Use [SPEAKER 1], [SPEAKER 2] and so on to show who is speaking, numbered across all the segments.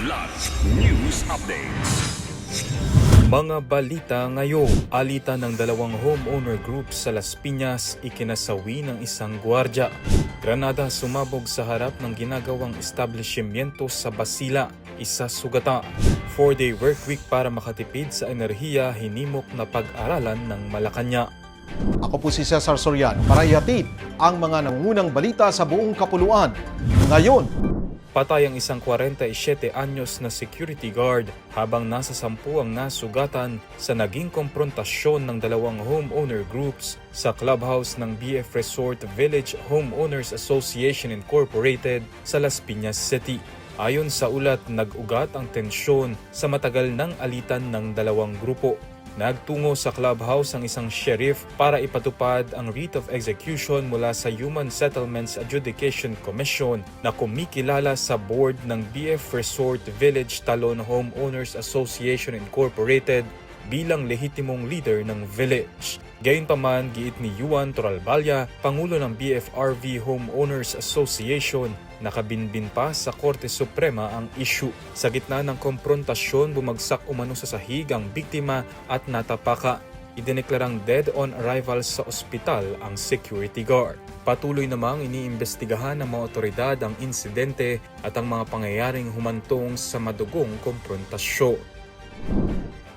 [SPEAKER 1] Kidlat News Updates.
[SPEAKER 2] Mga balita ngayon, alitan ng dalawang homeowner group sa Las Piñas, ikinasawi ng isang gwardiya. Granada sumabog sa harap ng ginagawang establishmento sa Basila, isa sugata. 4-day workweek para makatipid sa enerhiya, hinimok na pag-aralan ng Malacanang.
[SPEAKER 3] Ako po si Cesar Soriano para ihatid ang mga nangungunang balita sa buong kapuluan. Ngayon,
[SPEAKER 2] Patay ang isang 47 anyos na security guard habang nasa 10 ang nasugatan sa naging komprontasyon ng dalawang homeowner groups sa clubhouse ng BF Resort Village Homeowners Association Incorporated sa Las Piñas City. Ayon sa ulat, nag-ugat ang tensyon sa matagal ng alitan ng dalawang grupo. Nagtungo sa clubhouse ang isang sheriff para ipatupad ang writ of execution mula sa Human Settlements Adjudication Commission na kumikilala sa board ng BF Resort Village Talon Homeowners Association Incorporated bilang lehitimong leader ng village. Gayunpaman, giit ni Juan Toralbalya, Pangulo ng BFRV Homeowners Association, nakabinbin pa sa Korte Suprema ang issue. Sa gitna ng komprontasyon, bumagsak umano sa sahig ang biktima at natapaka. Idineklarang dead on arrival sa ospital ang security guard. Patuloy namang iniimbestigahan ng mga otoridad ang insidente at ang mga pangyayaring humantong sa madugong komprontasyon.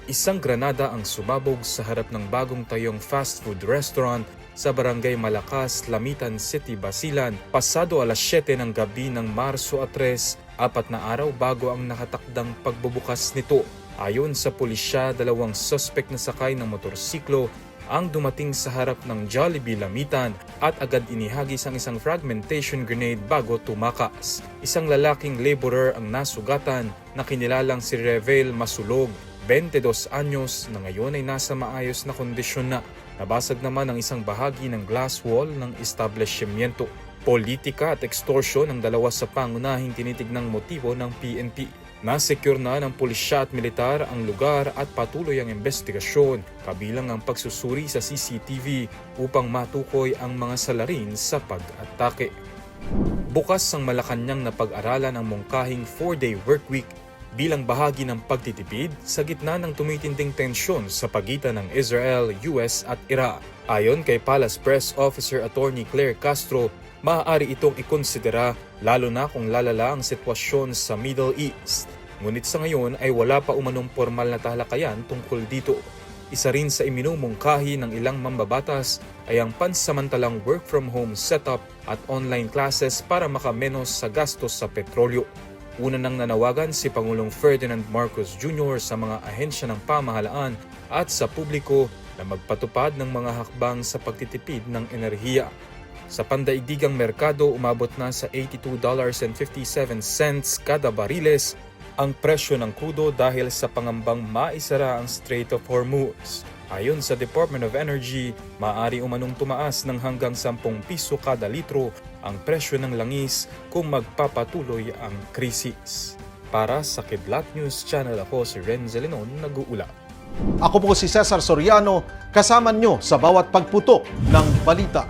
[SPEAKER 2] Isang granada ang sumabog sa harap ng bagong tayong fast food restaurant sa Barangay Malakas, Lamitan City, Basilan, pasado alas 7 ng gabi ng Marso 3, 4 na araw bago ang nakatakdang pagbubukas nito. Ayon sa pulisya, dalawang suspect na sakay ng motorsiklo ang dumating sa harap ng Jollibee Lamitan at agad inihagis ang isang fragmentation grenade bago tumakas. Isang lalaking laborer ang nasugatan na kinilalang si Revel Masulog, 22 anyos, na ngayon ay nasa maayos na kondisyon na. Nabasag naman ang isang bahagi ng glass wall ng establishmento. Politika at extortion ang dalawa sa pangunahing tinitignang motibo ng PNP. Nasecure na ng pulisya at militar ang lugar at patuloy ang investigasyon, kabilang ang pagsusuri sa CCTV upang matukoy ang mga salarin sa pag-atake. Bukas ang Malacanang na pag-aralan ang mungkahing 4-day workweek bilang bahagi ng pagtitipid sa gitna ng tumitinding tensyon sa pagitan ng Israel, US at Iran. Ayon kay Palace Press Officer Attorney Claire Castro, maaari itong ikonsidera lalo na kung lalala ang sitwasyon sa Middle East. Ngunit sa ngayon ay wala pa umanong formal na talakayan tungkol dito. Isa rin sa iminumungkahi ng ilang mambabatas ay ang pansamantalang work from home setup at online classes para makamenos sa gastos sa petrolyo. Una nang nanawagan si Pangulong Ferdinand Marcos Jr. sa mga ahensya ng pamahalaan at sa publiko na magpatupad ng mga hakbang sa pagtitipid ng enerhiya. Sa pandaigdigang merkado, umabot na sa $82.57 kada bariles ang presyo ng krudo dahil sa pangambang maisara ang Strait of Hormuz. Ayon sa Department of Energy, maaari umanong tumaas ng hanggang 10 piso kada litro ang presyo ng langis kung magpapatuloy ang krisis. Para sa Kidlat News Channel, ako si Renzo Lenon, nag-uula.
[SPEAKER 3] ako po si Cesar Soriano, kasama nyo sa bawat pagputok ng balita.